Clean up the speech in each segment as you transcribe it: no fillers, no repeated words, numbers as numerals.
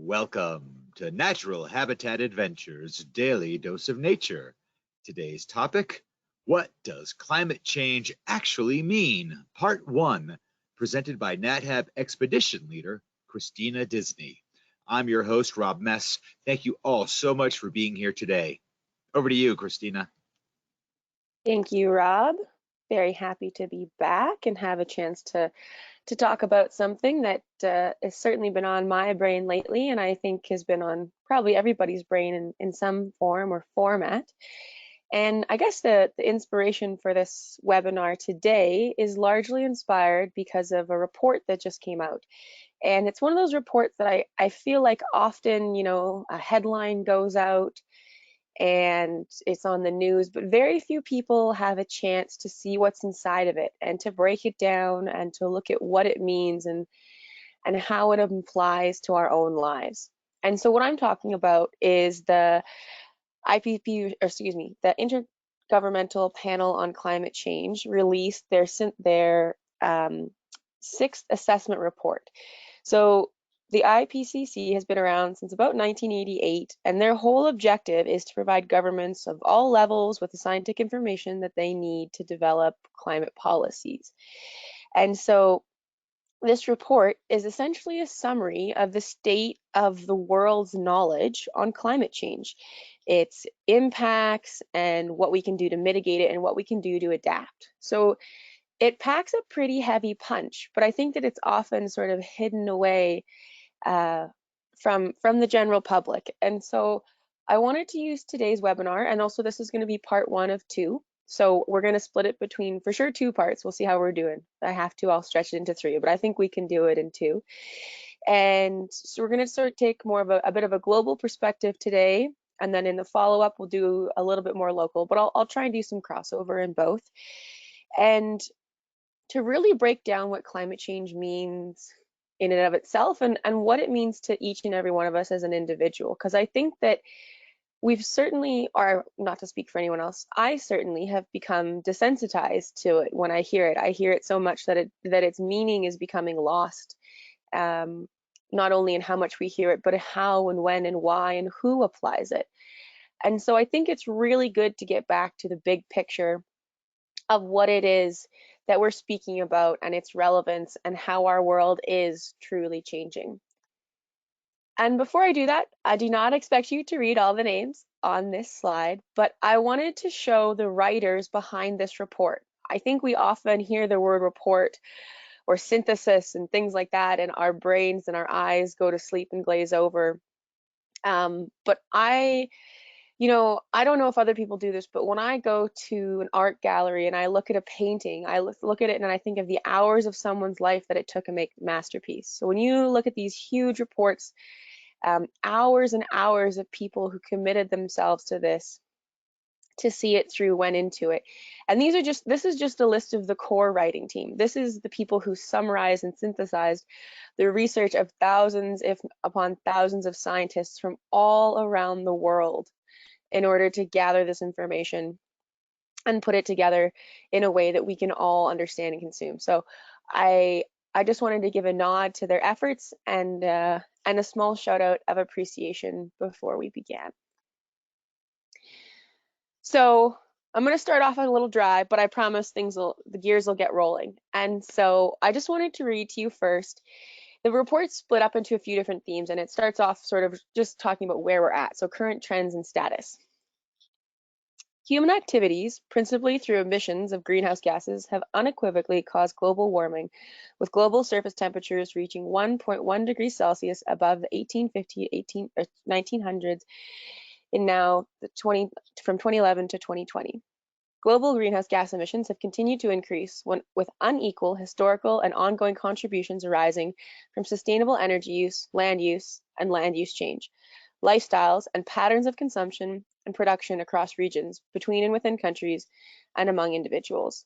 Welcome to Natural Habitat Adventures Daily Dose of Nature. Today's topic, what does climate change actually mean? Part 1, presented by NatHab Expedition Leader Kristina Disney. I'm your host, Rob Mess. Thank you all so much for being here today. Over to you, Kristina. Thank you, Rob. Very happy to be back and have a chance to talk about something that has certainly been on my brain lately, and I think has been on probably everybody's brain in some form or format. And I guess the inspiration for this webinar today is largely inspired because of a report that just came out. And it's one of those reports that I feel like often, a headline goes out and it's on the news, but very few people have a chance to see what's inside of it and to break it down and to look at what it means and how it applies to our own lives. And so what I'm talking about is the the Intergovernmental Panel on Climate Change released their sixth assessment report. So the IPCC has been around since about 1988, and their whole objective is to provide governments of all levels with the scientific information that they need to develop climate policies. And so this report is essentially a summary of the state of the world's knowledge on climate change, its impacts and what we can do to mitigate it and what we can do to adapt. So it packs a pretty heavy punch, but I think that it's often sort of hidden away from the general public. And so I wanted to use today's webinar, and also this is going to be part 1 of 2. So we're going to split it between, for sure, 2 parts. We'll see how we're doing. If I have to, I'll stretch it into 3, but I think we can do it in 2. And so we're going to sort of take more of a bit of a global perspective today, and then in the follow-up, we'll do a little bit more local, but I'll try and do some crossover in both. And to really break down what climate change means in and of itself and what it means to each and every one of us as an individual, because I think that we've certainly, or not to speak for anyone else, I certainly have become desensitized to it when I hear it. I hear it so much that its meaning is becoming lost, not only in how much we hear it, but how and when and why and who applies it. And so I think it's really good to get back to the big picture of what it is that we're speaking about and its relevance and how our world is truly changing. And before I do that, I do not expect you to read all the names on this slide, but I wanted to show the writers behind this report. I think we often hear the word report or synthesis and things like that, and our brains and our eyes go to sleep and glaze over. But I don't know if other people do this, but when I go to an art gallery and I look at a painting, I look at it and I think of the hours of someone's life that it took to make a masterpiece. So when you look at these huge reports, hours and hours of people who committed themselves to this, to see it through, went into it. And this is just a list of the core writing team. This is the people who summarized and synthesized the research of thousands, if upon thousands of scientists from all around the world in order to gather this information and put it together in a way that we can all understand and consume. So I just wanted to give a nod to their efforts and a small shout out of appreciation before we began. So I'm going to start off a little dry, but I promise the gears will get rolling. And so I just wanted to read to you first. The report's split up into a few different themes, and it starts off sort of just talking about where we're at, so current trends and status. Human activities, principally through emissions of greenhouse gases, have unequivocally caused global warming, with global surface temperatures reaching 1.1 degrees Celsius above the 1900s in now from 2011 to 2020. Global greenhouse gas emissions have continued to increase with unequal historical and ongoing contributions arising from sustainable energy use, and land use change, lifestyles and patterns of consumption and production across regions, between and within countries, and among individuals.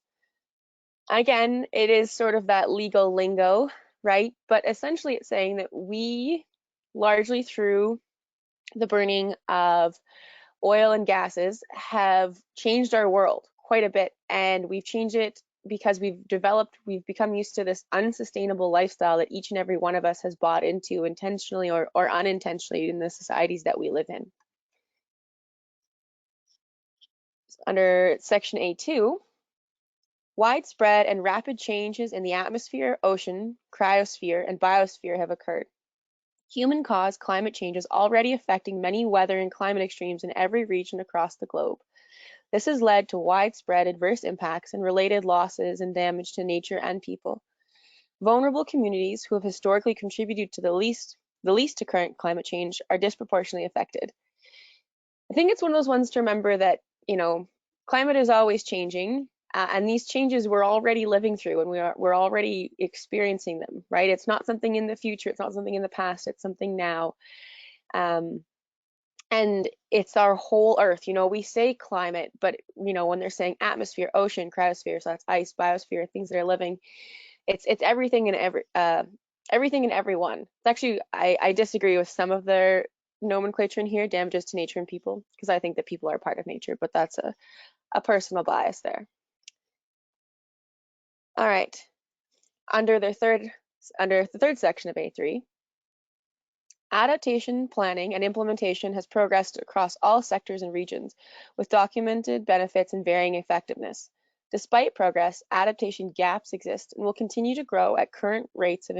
Again, it is sort of that legal lingo, right? But essentially it's saying that we, largely through the burning of oil and gases, have changed our world quite a bit, and we've changed it because we've become used to this unsustainable lifestyle that each and every one of us has bought into intentionally or unintentionally in the societies that we live in. Under section A2, widespread and rapid changes in the atmosphere, ocean, cryosphere, and biosphere have occurred. Human-caused climate change is already affecting many weather and climate extremes in every region across the globe. This has led to widespread adverse impacts and related losses and damage to nature and people. Vulnerable communities who have historically contributed to the least to current climate change are disproportionately affected. I think it's one of those ones to remember that, climate is always changing, and these changes we're already living through, and we're already experiencing them, right? It's not something in the future, it's not something in the past, it's something now. And it's our whole Earth. We say climate, but when they're saying atmosphere, ocean, cryosphere, so that's ice, biosphere, things that are living, it's everything and everything and everyone. It's actually, I disagree with some of their nomenclature in here, damages to nature and people, because I think that people are part of nature, but that's a personal bias there. All right, under the third section of A3, adaptation, planning, and implementation has progressed across all sectors and regions, with documented benefits and varying effectiveness. Despite progress, adaptation gaps exist and will continue to grow at current rates of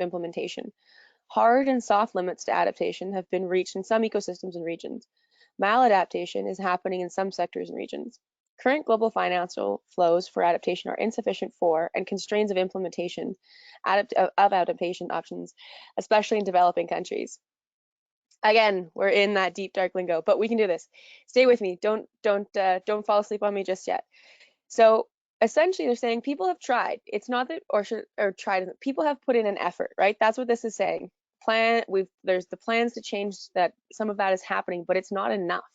implementation. Hard and soft limits to adaptation have been reached in some ecosystems and regions. Maladaptation is happening in some sectors and regions. Current global financial flows for adaptation are insufficient for and constraints of implementation of adaptation options, especially in developing countries. Again, we're in that deep dark lingo, but we can do this. Stay with me. Don't fall asleep on me just yet. So essentially, they're saying people have tried. It's not that tried. People have put in an effort, right? That's what this is saying. There's the plans to change that. Some of that is happening, but it's not enough,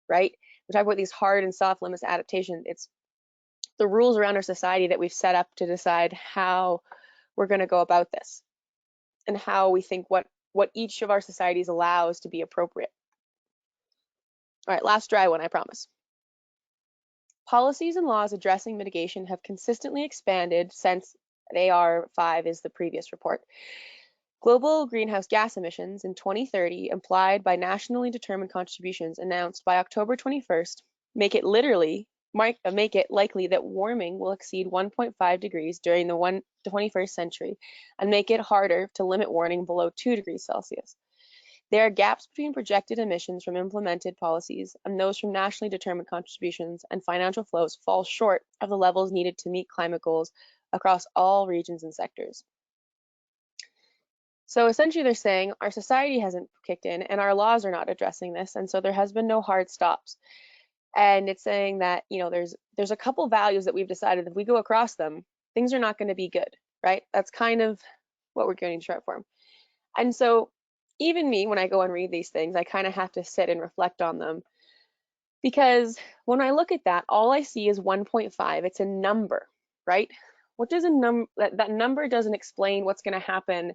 right? We talk about these hard and soft limits to adaptation. It's the rules around our society that we've set up to decide how we're going to go about this and how we think what each of our societies allows to be appropriate. All right, last dry one, I promise. Policies and laws addressing mitigation have consistently expanded since AR5 is the previous report. Global greenhouse gas emissions in 2030 implied by nationally determined contributions announced by October 21st make it likely that warming will exceed 1.5 degrees during the 21st century and make it harder to limit warming below 2 degrees Celsius. There are gaps between projected emissions from implemented policies and those from nationally determined contributions, and financial flows fall short of the levels needed to meet climate goals across all regions and sectors. So essentially they're saying our society hasn't kicked in and our laws are not addressing this, and so there has been no hard stops. And it's saying that, there's a couple values that we've decided if we go across them, things are not going to be good, right? That's kind of what we're going to short form. And so even me, when I go and read these things, I kind of have to sit and reflect on them, because when I look at that, all I see is 1.5. It's a number, right? What does a number, that number doesn't explain what's going to happen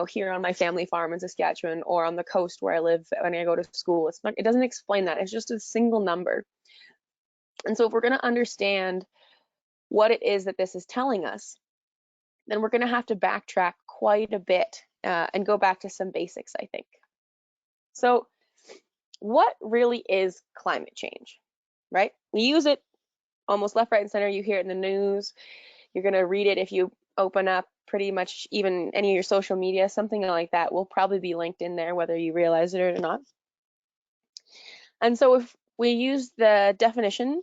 here on my family farm in Saskatchewan or on the coast where I live when I go to school. It doesn't explain that. It's just a single number. And so if we're going to understand what it is that this is telling us, then we're going to have to backtrack quite a bit and go back to some basics, I think. So what really is climate change, right? We use it almost left, right, and center. You hear it in the news. You're going to read it if you open up pretty much even any of your social media, something like that will probably be linked in there, whether you realize it or not. And so if we use the definition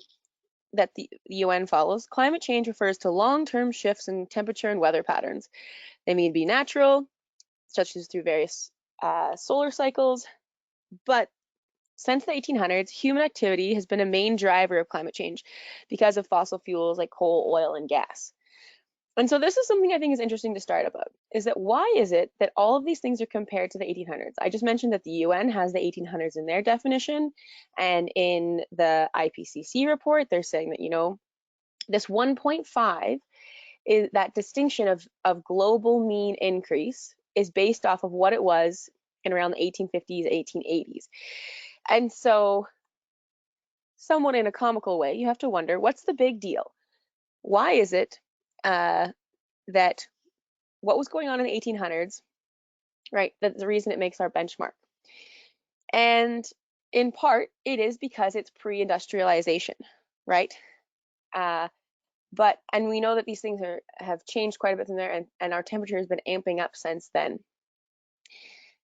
that the UN follows, climate change refers to long-term shifts in temperature and weather patterns. They may be natural, such as through various solar cycles, but since the 1800s, human activity has been a main driver of climate change because of fossil fuels like coal, oil, and gas. And so this is something I think is interesting to start about, is that why is it that all of these things are compared to the 1800s? I just mentioned that the UN has the 1800s in their definition, and in the IPCC report, they're saying that, this 1.5 is that distinction of global mean increase is based off of what it was in around the 1850s, 1880s. And so somewhat in a comical way, you have to wonder, what's the big deal? Why is it that what was going on in the 1800s, right? That's the reason it makes our benchmark. And in part, it is because it's pre-industrialization, right? And we know that these things have changed quite a bit from there, and our temperature has been amping up since then.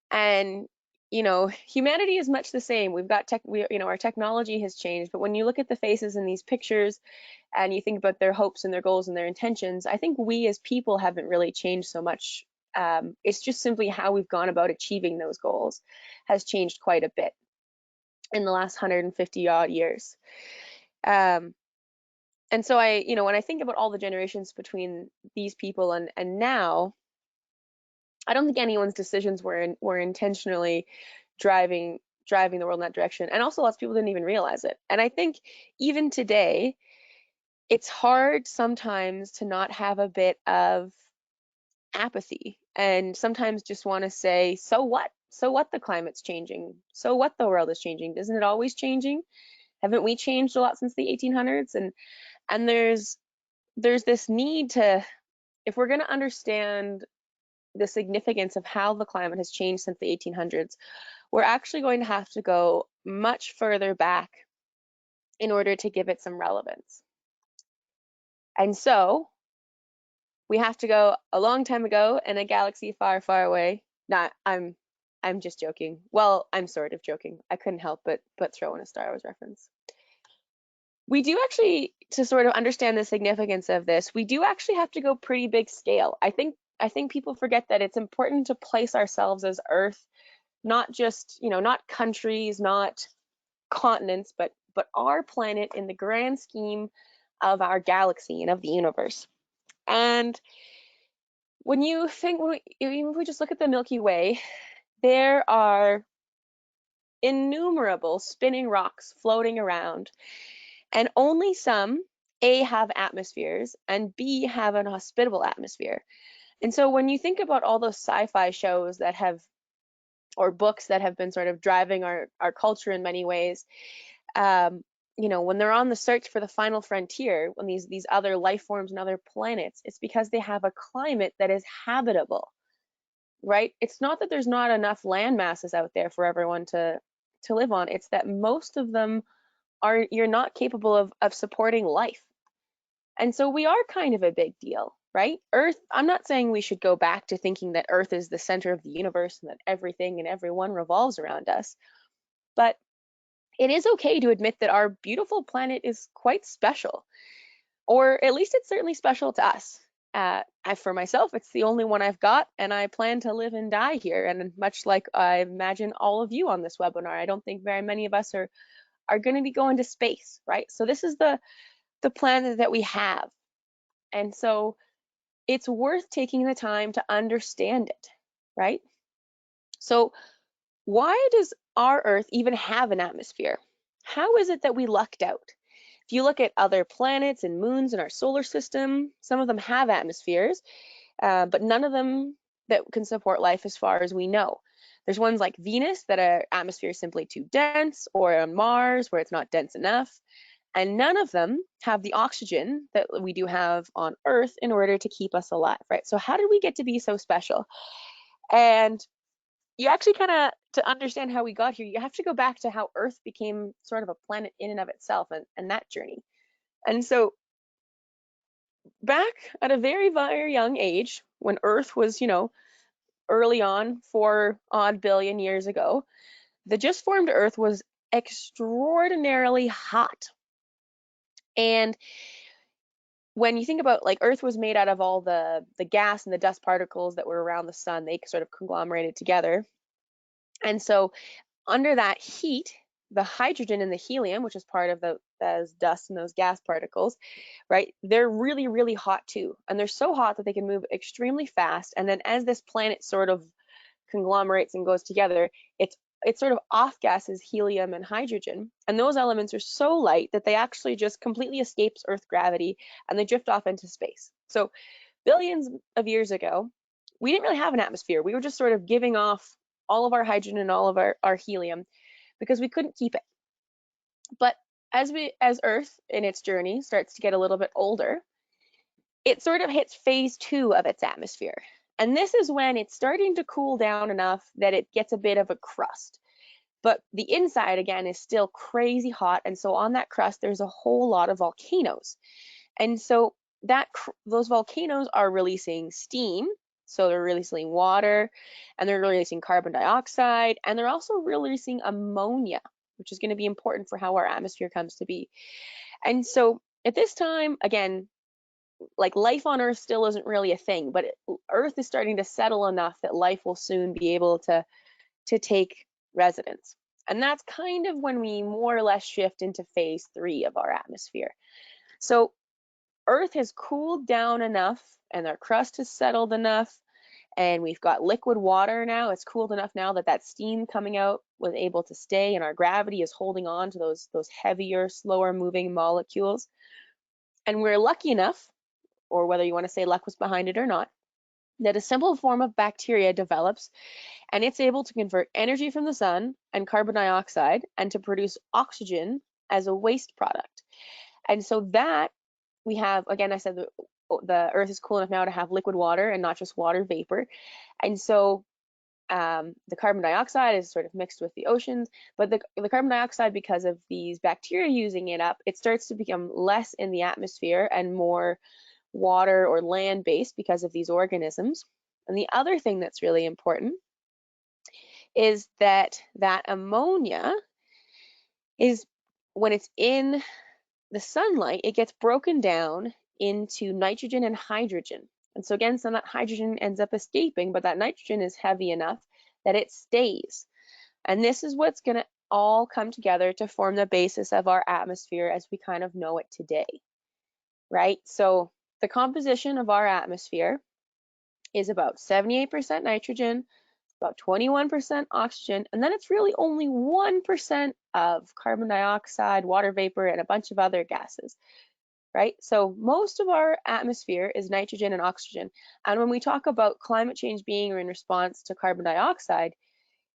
And humanity is much the same. We've got our technology has changed, but when you look at the faces in these pictures and you think about their hopes and their goals and their intentions, I think we as people haven't really changed so much. It's just simply how we've gone about achieving those goals has changed quite a bit in the last 150 odd years. And so when I think about all the generations between these people and now, I don't think anyone's decisions were intentionally driving the world in that direction. And also lots of people didn't even realize it. And I think even today, it's hard sometimes to not have a bit of apathy and sometimes just want to say, so what? So what the climate's changing? So what the world is changing? Isn't it always changing? Haven't we changed a lot since the 1800s? And there's this need to, if we're going to understand the significance of how the climate has changed since the 1800s, we're actually going to have to go much further back in order to give it some relevance. And so we have to go a long time ago in a galaxy far, far away. I'm just joking. Well, I'm sort of joking. I couldn't help but throw in a Star Wars reference. We do actually, to sort of understand the significance of this, we do actually have to go pretty big scale. I think people forget that it's important to place ourselves as Earth, not just, not countries, not continents, but our planet in the grand scheme of our galaxy and of the universe. And when you think, even if we just look at the Milky Way, there are innumerable spinning rocks floating around, and only some, A, have atmospheres, and B, have an hospitable atmosphere. And so when you think about all those sci-fi shows that have, or books that have been sort of driving our culture in many ways, when they're on the search for the final frontier, when these other life forms and other planets, it's because they have a climate that is habitable, right? It's not that there's not enough land masses out there for everyone to live on. It's that most of them you're not capable of supporting life. And so we are kind of a big deal, right? Earth, I'm not saying we should go back to thinking that Earth is the center of the universe and that everything and everyone revolves around us. But it is okay to admit that our beautiful planet is quite special, or at least it's certainly special to us. For myself, it's the only one I've got, and I plan to live and die here. And much like I imagine all of you on this webinar, I don't think very many of us are going to be going to space, right? So this is the planet that we have. And so it's worth taking the time to understand it, right? So why does our Earth even have an atmosphere? How is it that we lucked out? If you look at other planets and moons in our solar system, some of them have atmospheres, but none of them that can support life as far as we know. There's ones like Venus that our atmosphere is simply too dense, or on Mars where it's not dense enough. And none of them have the oxygen that we do have on Earth in order to keep us alive, right? So how did we get to be so special? And you actually to understand how we got here, you have to go back to how Earth became sort of a planet in and of itself and that journey. And so back at a very, very young age, when Earth was, early on, 4 odd billion years ago, the just formed Earth was extraordinarily hot. And when you think about, like, Earth was made out of all the gas and the dust particles that were around the sun, they sort of conglomerated together. And so under that heat, the hydrogen and the helium, which is part of those dust and those gas particles, right? They're really, really hot too. And they're so hot that they can move extremely fast. And then as this planet sort of conglomerates and goes together, it sort of off gases helium and hydrogen. And those elements are so light that they actually just completely escapes Earth gravity and they drift off into space. So billions of years ago, we didn't really have an atmosphere. We were just sort of giving off all of our hydrogen and all of our helium because we couldn't keep it. But as Earth in its journey starts to get a little bit older, it sort of hits phase 2 of its atmosphere. And this is when it's starting to cool down enough that it gets a bit of a crust. But the inside, again, is still crazy hot. And so on that crust, there's a whole lot of volcanoes. And so those volcanoes are releasing steam. So they're releasing water, and they're releasing carbon dioxide, and they're also releasing ammonia, which is going to be important for how our atmosphere comes to be. And so at this time, again, like life on Earth still isn't really a thing, but Earth is starting to settle enough that life will soon be able to take residence. And that's kind of when we more or less shift into phase 3 of our atmosphere. So Earth has cooled down enough and our crust has settled enough, and we've got liquid water now. It's cooled enough now that that steam coming out was able to stay, and our gravity is holding on to those heavier, slower moving molecules. And we're lucky enough, or whether you want to say luck was behind it or not, that a simple form of bacteria develops, and it's able to convert energy from the sun and carbon dioxide and to produce oxygen as a waste product. And so that we have, again, I said the Earth is cool enough now to have liquid water and not just water vapor. And so the carbon dioxide is sort of mixed with the oceans, but the carbon dioxide, because of these bacteria using it up, it starts to become less in the atmosphere and more water or land-based because of these organisms. And the other thing that's really important is that ammonia is, when it's in the sunlight, it gets broken down into nitrogen and hydrogen. And so again, some of that hydrogen ends up escaping, but that nitrogen is heavy enough that it stays. And this is what's going to all come together to form the basis of our atmosphere as we kind of know it today, right? So the composition of our atmosphere is about 78% nitrogen, about 21% oxygen, and then it's really only 1% of carbon dioxide, water vapor, and a bunch of other gases, right? So most of our atmosphere is nitrogen and oxygen. And when we talk about climate change being in response to carbon dioxide,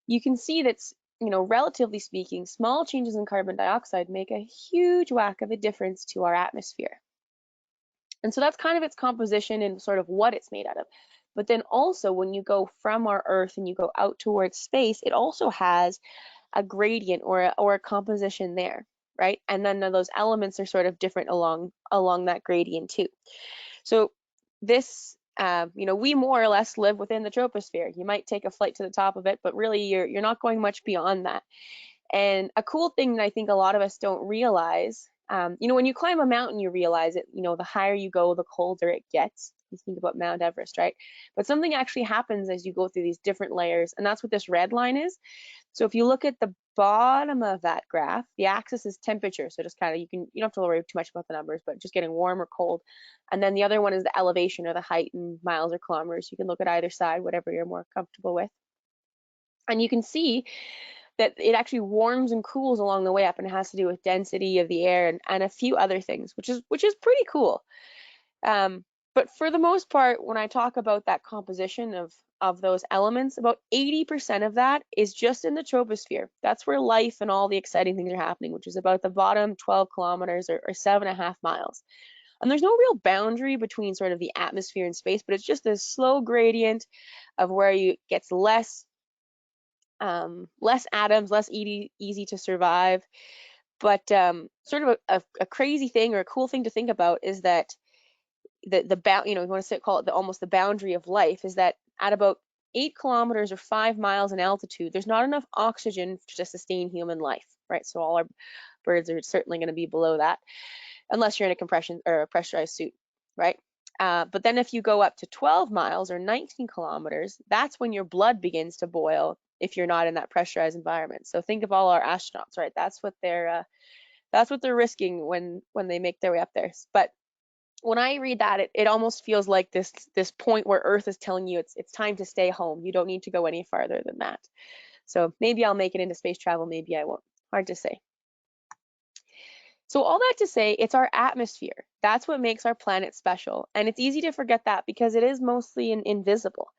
you can see that's, relatively speaking, small changes in carbon dioxide make a huge whack of a difference to our atmosphere. And so that's kind of its composition and sort of what it's made out of. But then also when you go from our Earth and you go out towards space, it also has a gradient or a composition there, right? And then those elements are sort of different along that gradient too. So this, we more or less live within the troposphere. You might take a flight to the top of it, but really you're not going much beyond that. And a cool thing that I think a lot of us don't realize, when you climb a mountain, you realize it, the higher you go, the colder it gets. You think about Mount Everest, right? But something actually happens as you go through these different layers, and that's what this red line is. So if you look at the bottom of that graph, the axis is temperature. So just kind of, you don't have to worry too much about the numbers, but just getting warm or cold. And then the other one is the elevation or the height in miles or kilometers. You can look at either side, whatever you're more comfortable with. And you can see that it actually warms and cools along the way up, and it has to do with density of the air and a few other things, which is pretty cool. But for the most part, when I talk about that composition of those elements, about 80% of that is just in the troposphere. That's where life and all the exciting things are happening, which is about the bottom 12 kilometers or 7.5 miles. And there's no real boundary between sort of the atmosphere and space, but it's just a slow gradient of where it gets less atoms, less easy to survive. But sort of a crazy thing or a cool thing to think about is that you want to call it almost the boundary of life, is that at about 8 kilometers or 5 miles in altitude, there's not enough oxygen to sustain human life, right? So all our birds are certainly going to be below that, unless you're in a compression or a pressurized suit, right? But then if you go up to 12 miles or 19 kilometers, that's when your blood begins to boil if you're not in that pressurized environment. So think of all our astronauts, right? That's what they're risking when they make their way up there. But when I read that, it almost feels like this point where Earth is telling you it's time to stay home. You don't need to go any farther than that. So maybe I'll make it into space travel, maybe I won't. Hard to say. So all that to say, it's our atmosphere. That's what makes our planet special. And it's easy to forget that because it is mostly invisible.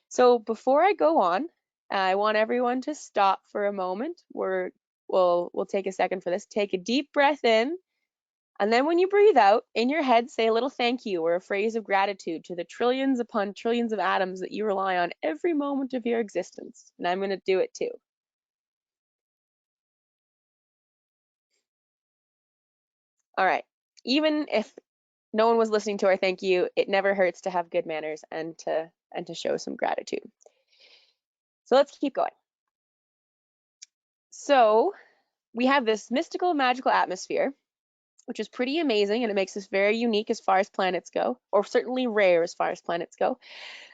So before I go on, I want everyone to stop for a moment. We're we'll take a second for this. Take a deep breath in, and then when you breathe out, in your head, say a little thank you or a phrase of gratitude to the trillions upon trillions of atoms that you rely on every moment of your existence. And I'm going to do it too. All right. Even if no one was listening to our thank you, it never hurts to have good manners and to show some gratitude. So let's keep going. So we have this mystical, magical atmosphere, which is pretty amazing, and it makes us very unique as far as planets go, or certainly rare as far as planets go.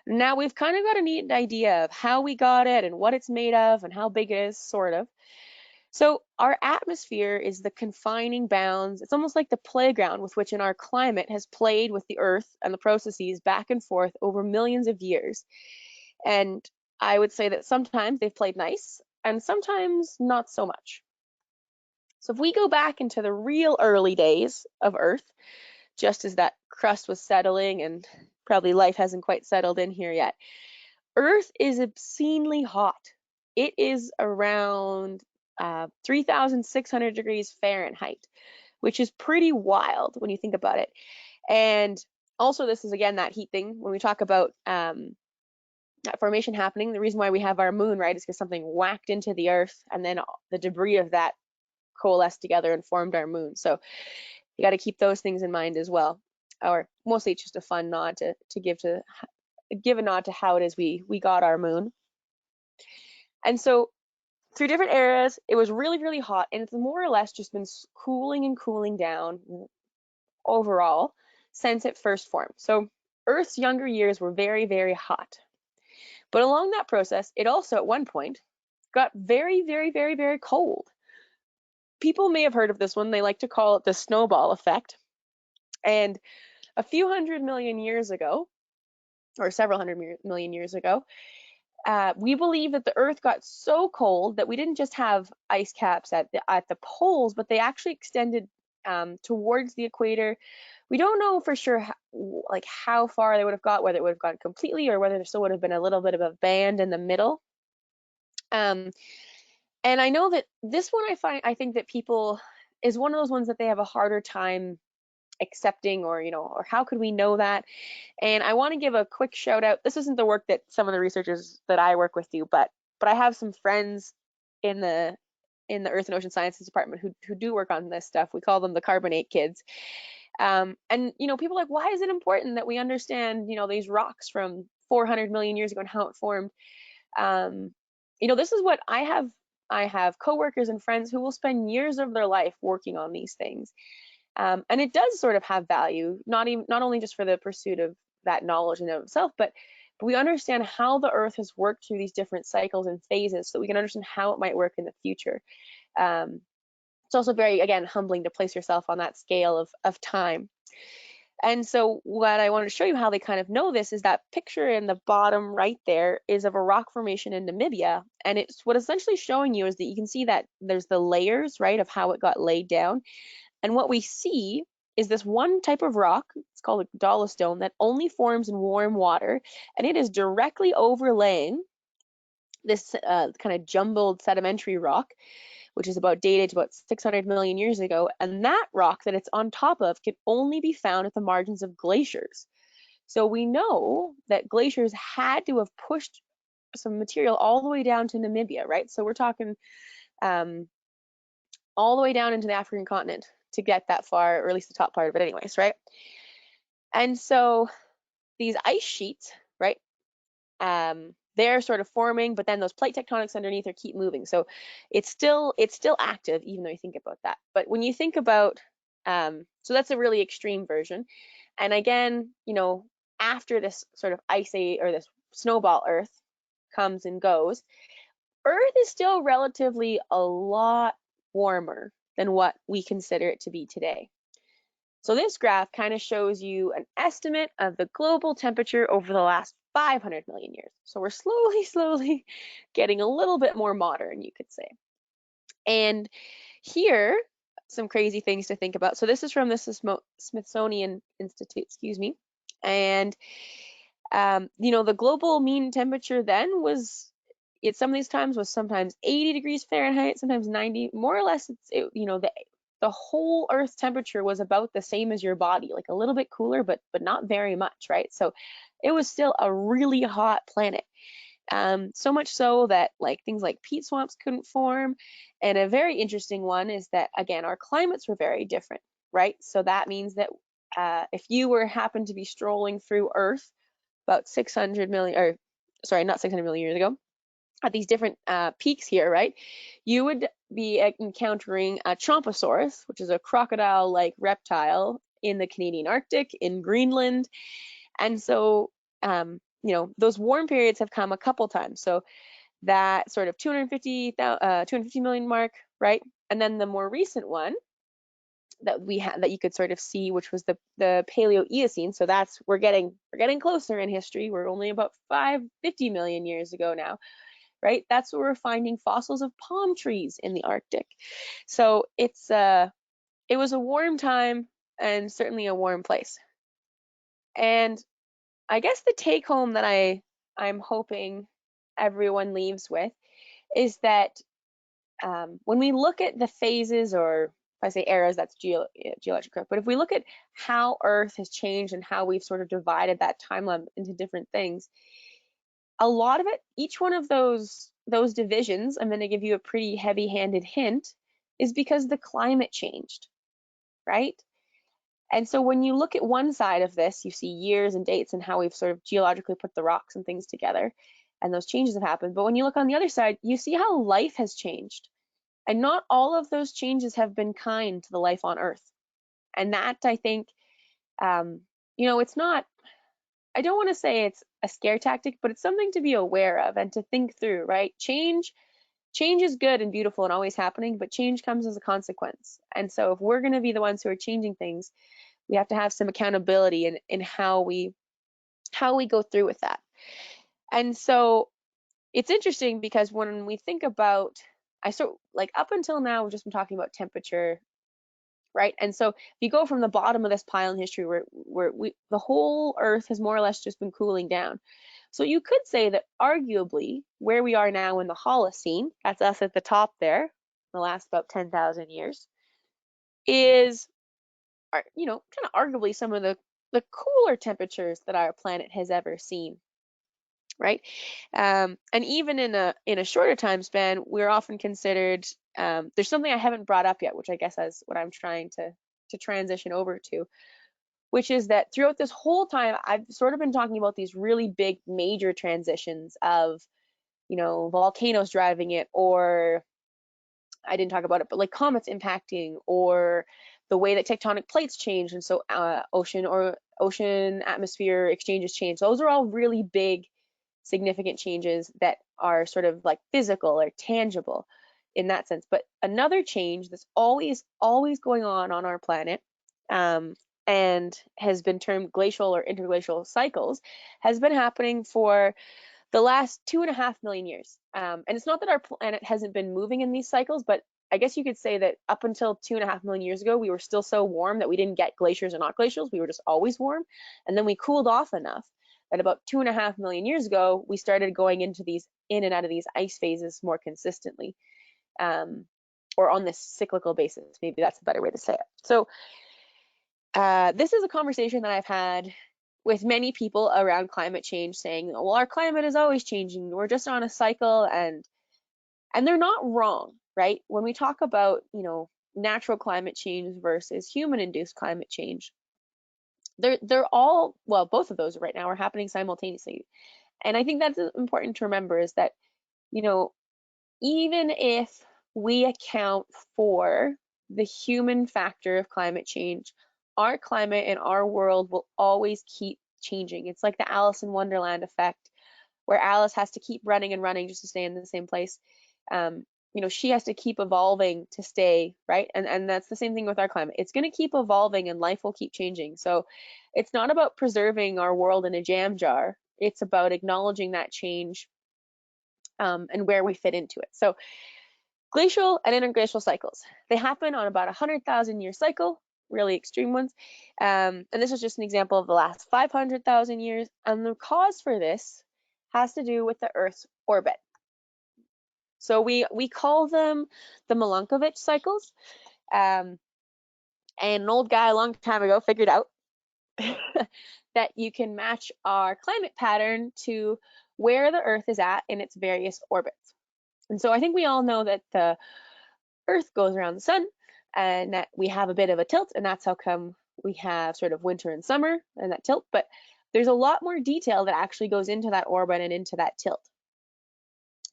Now we've kind of got a neat idea of how we got it and what it's made of and how big it is, sort of. So our atmosphere is the confining bounds. It's almost like the playground with which in our climate has played with the Earth and the processes back and forth over millions of years. And I would say that sometimes they've played nice and sometimes not so much. So if we go back into the real early days of Earth, just as that crust was settling and probably life hasn't quite settled in here yet, Earth is obscenely hot. It is around 3,600 degrees Fahrenheit, which is pretty wild when you think about it. And also, this is again that heat thing. When we talk about that formation happening, the reason why we have our moon, right, is because something whacked into the Earth, and then the debris of that coalesced together and formed our moon. So you got to keep those things in mind as well. Or mostly it's just a fun nod to give a nod to how it is we got our moon. And so through different eras, it was really, really hot, and it's more or less just been cooling and cooling down overall since it first formed. So Earth's younger years were very, very hot. But along that process, it also at one point got very, very, very, very cold. People may have heard of this one. They like to call it the snowball effect. And a few 100 million years ago, or several 100 million years ago, we believe that the Earth got so cold that we didn't just have ice caps at the poles, but they actually extended towards the equator. We don't know for sure how far they would have got, whether it would have gone completely or whether there still would have been a little bit of a band in the middle. And I know that this one I think that people is one of those ones that they have a harder time accepting, or how could we know that? And I want to give a quick shout out. This isn't the work that some of the researchers that I work with do, but I have some friends in the Earth and Ocean Sciences department who do work on this stuff. We call them the carbonate kids. And people are like, why is it important that we understand these rocks from 400 million years ago and how it formed? This is what I have coworkers and friends who will spend years of their life working on these things. And it does sort of have value, not only just for the pursuit of that knowledge in and of itself, but we understand how the Earth has worked through these different cycles and phases, so we can understand how it might work in the future. It's also very, again, humbling to place yourself on that scale of time. And so what I wanted to show you how they kind of know this is that picture in the bottom right there is of a rock formation in Namibia. And it's what essentially showing you is that you can see that there's the layers, right, of how it got laid down. And what we see is this one type of rock, it's called a dolostone, that only forms in warm water, and it is directly overlaying this kind of jumbled sedimentary rock, which is dated to about 600 million years ago. And that rock that it's on top of can only be found at the margins of glaciers. So we know that glaciers had to have pushed some material all the way down to Namibia, right? So we're talking all the way down into the African continent to get that far, or at least the top part of it anyways, right? And so these ice sheets, right, they're sort of forming, but then those plate tectonics underneath are keep moving. So it's still active, even though you think about that. But when you think about, so that's a really extreme version. And again, after this sort of ice age or this snowball Earth comes and goes, Earth is still relatively a lot warmer than what we consider it to be today. So this graph kind of shows you an estimate of the global temperature over the last 500 million years. So we're slowly getting a little bit more modern, you could say. And here, some crazy things to think about. So this is from the Smithsonian Institute, excuse me. And, the global mean temperature then was some of these times was sometimes 80 degrees Fahrenheit, sometimes 90, more or less. The whole Earth's temperature was about the same as your body, like a little bit cooler, but not very much, right? So it was still a really hot planet. So much so that like things like peat swamps couldn't form. And a very interesting one is that, again, our climates were very different, right? So that means that if you happened to be strolling through Earth about 600 million, or sorry, not 600 million years ago, at these different peaks here, right, you would be encountering a Chomposaurus, which is a crocodile-like reptile in the Canadian Arctic, in Greenland. And so, those warm periods have come a couple times. So that sort of 250 million mark, right? And then the more recent one that we had, that you could sort of see, which was the Paleo-Eocene. So we're getting closer in history. We're only about 50 million years ago now, right? That's where we're finding fossils of palm trees in the Arctic. So it was a warm time, and certainly a warm place. And I guess the take home that I'm hoping everyone leaves with is that when we look at the phases, or if I say eras, that's geologic correct, but if we look at how Earth has changed and how we've sort of divided that timeline into different things, a lot of it, each one of those divisions, I'm going to give you a pretty heavy-handed hint, is because the climate changed, right? And so when you look at one side of this, you see years and dates and how we've sort of geologically put the rocks and things together, and those changes have happened. But when you look on the other side, you see how life has changed. And not all of those changes have been kind to the life on Earth. And that, I think, it's not, I don't want to say it's a scare tactic, but it's something to be aware of and to think through, right? Change is good and beautiful and always happening, but change comes as a consequence. And so if we're going to be the ones who are changing things, we have to have some accountability in how we go through with that. And so it's interesting because when we think about, up until now, we've just been talking about temperature, right? And so if you go from the bottom of this pile in history, where the whole Earth has more or less just been cooling down. So you could say that arguably where we are now in the Holocene, that's us at the top there, the last about 10,000 years, is kind of arguably some of the cooler temperatures that our planet has ever seen, right? And even in a shorter time span, we're often considered. There's something I haven't brought up yet, which I guess is what I'm trying to transition over to, which is that throughout this whole time, I've sort of been talking about these really big major transitions of, volcanoes driving it, or I didn't talk about it, but like comets impacting, or the way that tectonic plates change, and so ocean atmosphere exchanges change. Those are all really big, significant changes that are sort of like physical or tangible in that sense. But another change that's always going on our planet, and has been termed glacial or interglacial cycles, has been happening for the last 2.5 million years. And it's not that our planet hasn't been moving in these cycles, but I guess you could say that up until 2.5 million years ago, we were still so warm that we didn't get glaciers or not glacials. We were just always warm. And then we cooled off enough that about 2.5 million years ago, we started going into these in and out of these ice phases more consistently, or on this cyclical basis. Maybe that's a better way to say it. So this is a conversation that I've had with many people around climate change, saying, well, our climate is always changing. We're just on a cycle, and they're not wrong, right? When we talk about, natural climate change versus human-induced climate change, they're all, well, both of those right now are happening simultaneously. And I think that's important to remember, is that, even if we account for the human factor of climate change, our climate and our world will always keep changing. It's like the Alice in Wonderland effect, where Alice has to keep running and running just to stay in the same place. She has to keep evolving to stay, right? And that's the same thing with our climate. It's going to keep evolving, and life will keep changing. So it's not about preserving our world in a jam jar. It's about acknowledging that change, and where we fit into it. So glacial and interglacial cycles, they happen on about 100,000 year cycle, really extreme ones. And this is just an example of the last 500,000 years. And the cause for this has to do with the Earth's orbit. So we call them the Milankovitch cycles. And an old guy a long time ago figured out that you can match our climate pattern to where the Earth is at in its various orbits. And so I think we all know that the Earth goes around the sun and that we have a bit of a tilt, and that's how come we have sort of winter and summer and that tilt. But there's a lot more detail that actually goes into that orbit and into that tilt.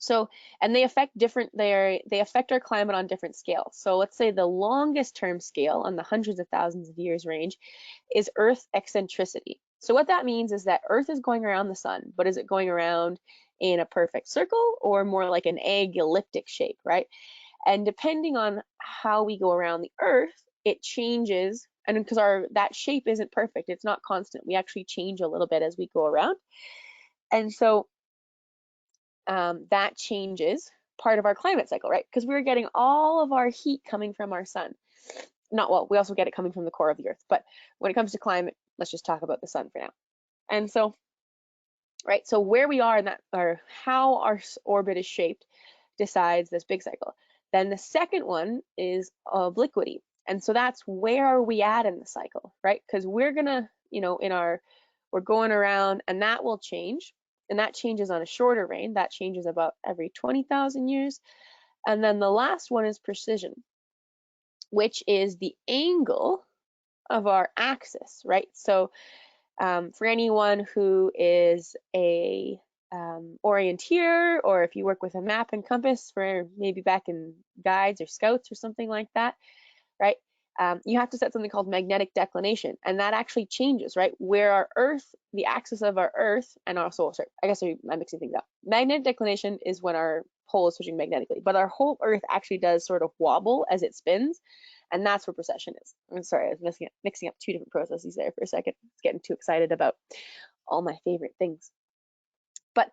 So, and they affect they affect our climate on different scales. So let's say the longest term scale on the hundreds of thousands of years range is Earth eccentricity. So what that means is that Earth is going around the sun, but is it going around in a perfect circle or more like an egg elliptic shape, right? And depending on how we go around the Earth, it changes. And because that shape isn't perfect, it's not constant. We actually change a little bit as we go around. And so that changes part of our climate cycle, right? Because we're getting all of our heat coming from our sun. We also get it coming from the core of the Earth. But when it comes to climate, let's just talk about the sun for now. And so, right, so where we are in that, or how our orbit is shaped, decides this big cycle. Then the second one is obliquity. And so that's where are we at in the cycle, right? Because we're gonna, we're going around, and that will change. And that changes on a shorter reign. That changes about every 20,000 years. And then the last one is precision, which is the angle of our axis, right? So for anyone who is a orienteer, or if you work with a map and compass for maybe back in guides or scouts or something like that, right? You have to set something called magnetic declination, and that actually changes, right? Where our Earth, the axis of our Earth, and also, sorry, I guess I'm mixing things up. Magnetic declination is when our pole is switching magnetically, but our whole Earth actually does sort of wobble as it spins, and that's where precession is. I'm sorry, I was mixing up two different processes there for a second. I was getting too excited about all my favorite things. But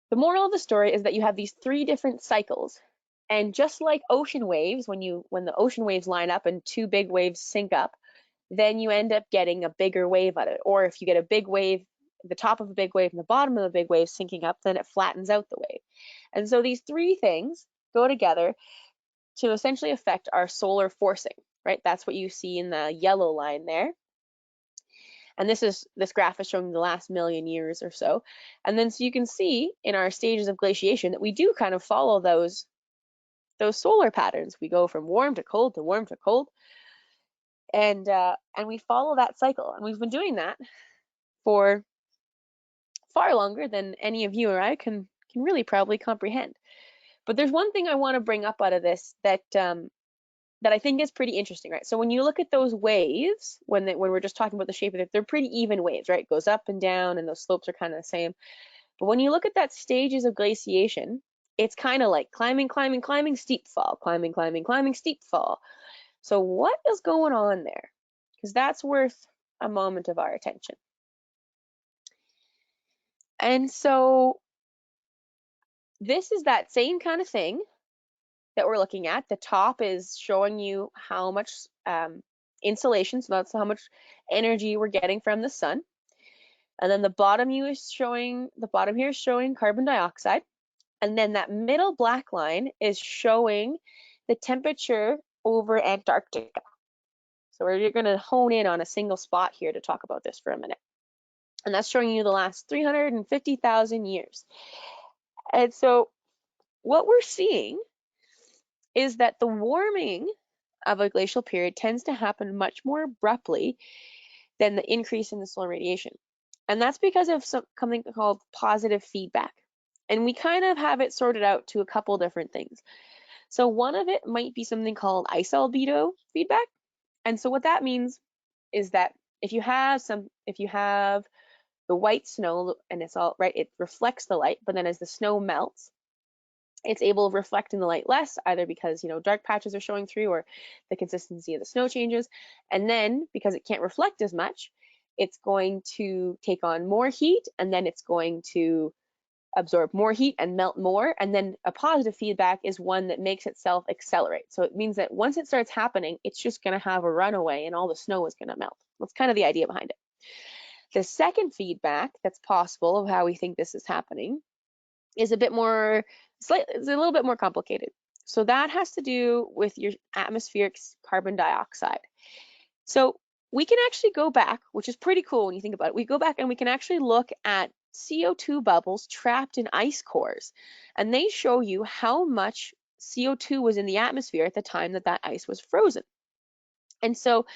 the moral of the story is that you have these three different cycles. And just like ocean waves, when the ocean waves line up and two big waves sync up, then you end up getting a bigger wave out of it. Or if you get a big wave, the top of a big wave and the bottom of the big wave syncing up, then it flattens out the wave. And so these three things go together to essentially affect our solar forcing, right? That's what you see in the yellow line there. And this graph is showing the last million years or so. And then so you can see in our stages of glaciation that we do kind of follow those solar patterns. We go from warm to cold to warm to cold, and we follow that cycle. And we've been doing that for far longer than any of you or I can really probably comprehend. But there's one thing I want to bring up out of this that I think is pretty interesting, right? So when you look at those waves, when we're just talking about the shape of it, they're pretty even waves, right? It goes up and down, and those slopes are kind of the same. But when you look at that stages of glaciation, it's kind of like climbing, climbing, climbing, steep fall, climbing, climbing, climbing, steep fall. So what is going on there? Because that's worth a moment of our attention. And so this is that same kind of thing that we're looking at. The top is showing you how much insolation, so that's how much energy we're getting from the sun. And then the bottom here is showing carbon dioxide. And then that middle black line is showing the temperature over Antarctica. So we're going to hone in on a single spot here to talk about this for a minute. And that's showing you the last 350,000 years. And so what we're seeing is that the warming of a glacial period tends to happen much more abruptly than the increase in the solar radiation. And that's because of something called positive feedback. And we kind of have it sorted out to a couple different things. So one of it might be something called ice albedo feedback. And so what that means is that if you have the white snow and it's all right, it reflects the light, but then as the snow melts, it's able to reflect in the light less, either because dark patches are showing through or the consistency of the snow changes. And then because it can't reflect as much, it's going to take on more heat, and then it's going to absorb more heat and melt more. And then a positive feedback is one that makes itself accelerate. So it means that once it starts happening, it's just going to have a runaway and all the snow is going to melt. That's kind of the idea behind it. The second feedback that's possible of how we think this is happening is a bit more it's a little bit more complicated. So that has to do with your atmospheric carbon dioxide. So we can actually go back, which is pretty cool when you think about it. We go back and we can actually look at CO2 bubbles trapped in ice cores, and they show you how much CO2 was in the atmosphere at the time that that ice was frozen. And so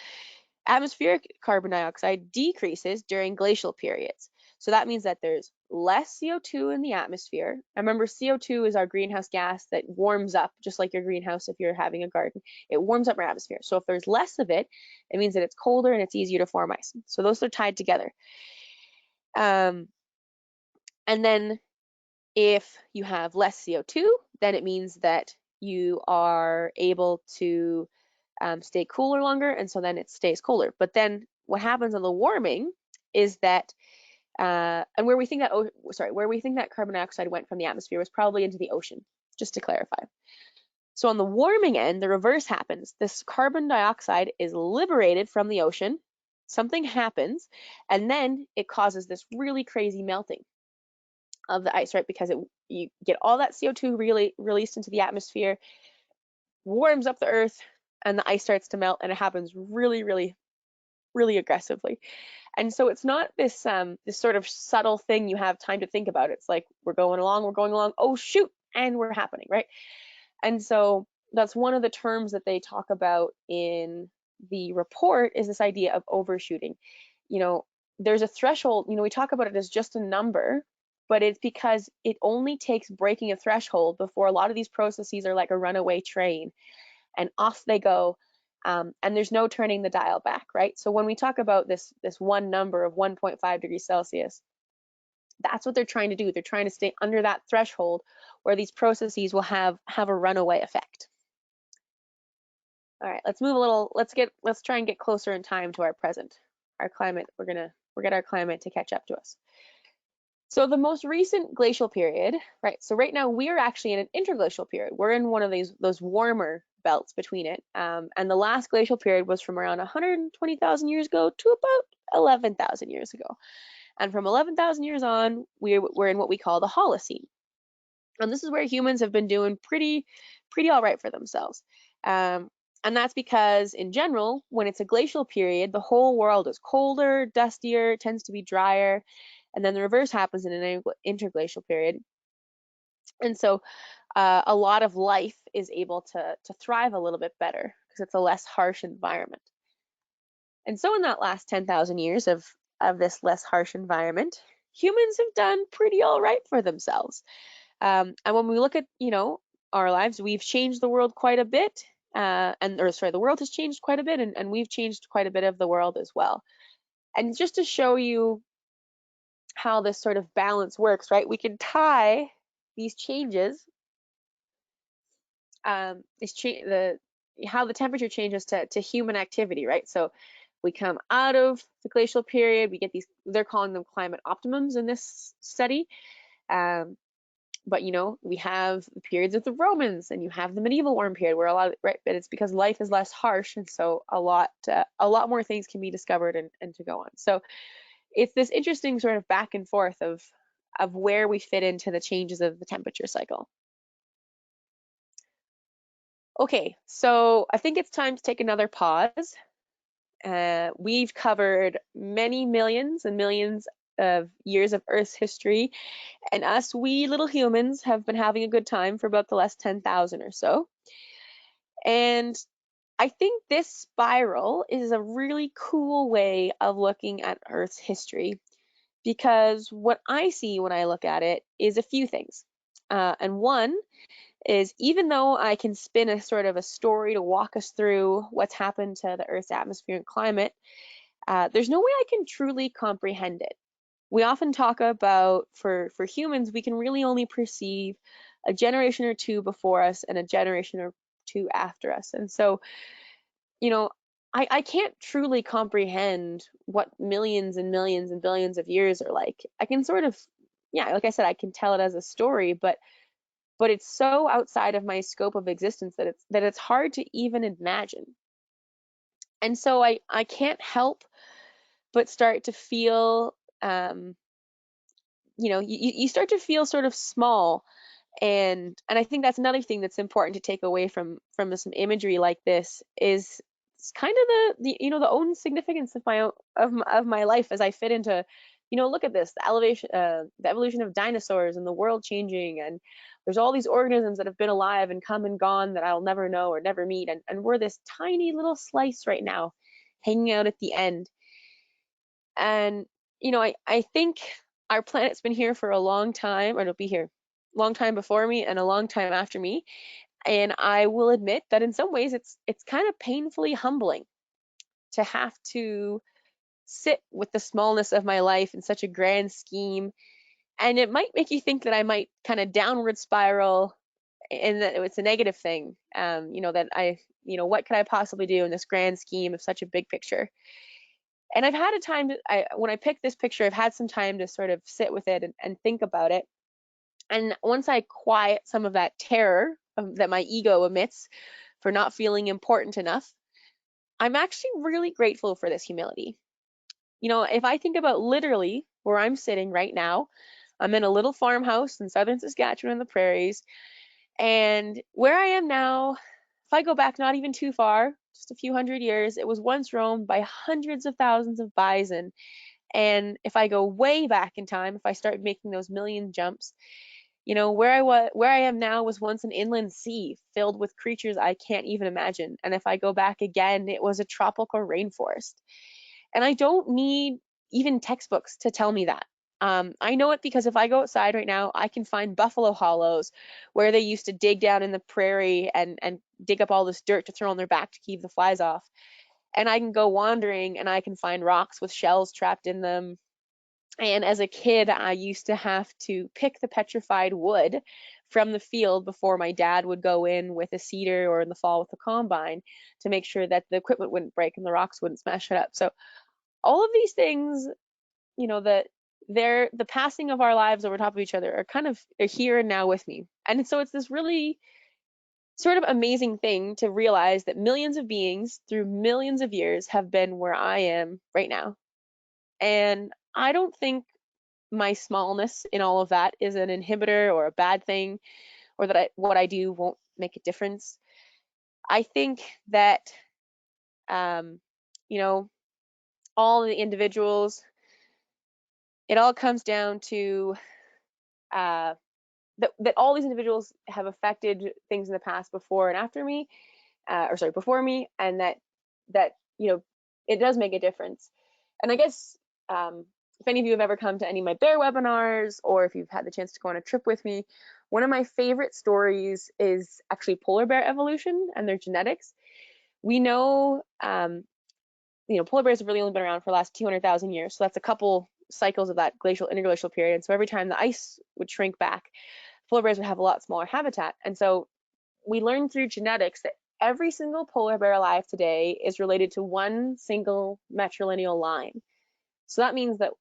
atmospheric carbon dioxide decreases during glacial periods. So that means that there's less CO2 in the atmosphere. I remember CO2 is our greenhouse gas that warms up, just like your greenhouse if you're having a garden. It warms up our atmosphere. So if there's less of it, it means that it's colder and it's easier to form ice. So those are tied together. And then if you have less CO2, then it means that you are able to stay cooler longer, and so then it stays colder. But then what happens on the warming is that, and where we think that carbon dioxide went from the atmosphere was probably into the ocean, just to clarify. So on the warming end, the reverse happens. This carbon dioxide is liberated from the ocean, something happens, and then it causes this really crazy melting of the ice, right? Because you get all that CO2 really released into the atmosphere, warms up the earth, and the ice starts to melt, and it happens really, really, really aggressively. And so it's not this this sort of subtle thing you have time to think about. It's like we're going along, oh shoot, and we're happening, right? And so that's one of the terms that they talk about in the report, is this idea of overshooting. You know, there's a threshold, you know, we talk about it as just a number, but it's because it only takes breaking a threshold before a lot of these processes are like a runaway train, and off they go. And there's no turning the dial back, right? So when we talk about this one number of 1.5 degrees Celsius, that's what they're trying to do. They're trying to stay under that threshold where these processes will have a runaway effect. All right, let's move a little. Let's try and get closer in time to our present, our climate. We're gonna get our climate to catch up to us. So the most recent glacial period, right? So right now we are actually in an interglacial period. We're in one of those warmer belts between it, and the last glacial period was from around 120,000 years ago to about 11,000 years ago. And from 11,000 years on, we're in what we call the Holocene. And this is where humans have been doing pretty all right for themselves. And that's because in general, when it's a glacial period, the whole world is colder, dustier, tends to be drier. And then the reverse happens in an interglacial period. And so a lot of life is able to thrive a little bit better because it's a less harsh environment. And so in that last 10,000 years of this less harsh environment, humans have done pretty all right for themselves. And when we look at, you know, our lives, we've changed the world quite a bit. The world has changed quite a bit, and we've changed quite a bit of the world as well. And just to show you how this sort of balance works, right? We can tie these changes, how the temperature changes to human activity, right? So we come out of the glacial period, we get these, they're calling them climate optimums in this study. But you know, we have the periods of the Romans, and you have the medieval warm period where but it's because life is less harsh, and so a lot more things can be discovered and to go on. So it's this interesting sort of back and forth of where we fit into the changes of the temperature cycle. Okay, so I think it's time to take another pause. We've covered many millions and millions of years of Earth's history, and us wee little humans have been having a good time for about the last 10,000 or so. And I think this spiral is a really cool way of looking at Earth's history, because what I see when I look at it is a few things. And one is, even though I can spin a sort of a story to walk us through what's happened to the Earth's atmosphere and climate, there's no way I can truly comprehend it. We often talk about, for humans, we can really only perceive a generation or two before us and a generation or two after us. And so, you know, I can't truly comprehend what millions and millions and billions of years are like. I can sort of, yeah, like I said, I can tell it as a story, but it's so outside of my scope of existence that it's hard to even imagine. And so I can't help but start to feel, you know, you start to feel sort of small And I think that's another thing that's important to take away from some imagery like this is it's kind of the own significance of my life as I fit into, look at this, the evolution of dinosaurs and the world changing, and there's all these organisms that have been alive and come and gone that I'll never know or never meet, and we're this tiny little slice right now hanging out at the end. And I think our planet's been here for a long time, or it'll be here long time before me and a long time after me. And I will admit that in some ways it's kind of painfully humbling to have to sit with the smallness of my life in such a grand scheme. And it might make you think that I might kind of downward spiral and that it's a negative thing. That what could I possibly do in this grand scheme of such a big picture? And I've had a time when I picked this picture, I've had some time to sort of sit with it and think about it. And once I quiet some of that terror that my ego emits for not feeling important enough, I'm actually really grateful for this humility. If I think about literally where I'm sitting right now, I'm in a little farmhouse in southern Saskatchewan in the prairies. And where I am now, if I go back not even too far, just a few hundred years, it was once roamed by hundreds of thousands of bison. And if I go way back in time, if I start making those million jumps, where I am now was once an inland sea filled with creatures I can't even imagine. And if I go back again, it was a tropical rainforest. And I don't need even textbooks to tell me that. I know it because if I go outside right now, I can find buffalo hollows where they used to dig down in the prairie and dig up all this dirt to throw on their back to keep the flies off. And I can go wandering and I can find rocks with shells trapped in them. And as a kid, I used to have to pick the petrified wood from the field before my dad would go in with a seeder or in the fall with the combine to make sure that the equipment wouldn't break and the rocks wouldn't smash it up. So all of these things, that the passing of our lives over top of each other are here and now with me. And so it's this really sort of amazing thing to realize that millions of beings through millions of years have been where I am right now. And I don't think my smallness in all of that is an inhibitor or a bad thing, or that what I do won't make a difference. I think that, um, you know, all the individuals, it all comes down to that all these individuals have affected things in the past before and after me, before me, and that it does make a difference. And I guess if any of you have ever come to any of my bear webinars, or if you've had the chance to go on a trip with me, one of my favorite stories is actually polar bear evolution and their genetics. We know, polar bears have really only been around for the last 200,000 years, so that's a couple cycles of that interglacial period. And so every time the ice would shrink back, polar bears would have a lot smaller habitat. And so we learned through genetics that every single polar bear alive today is related to one single matrilineal line. So that means that,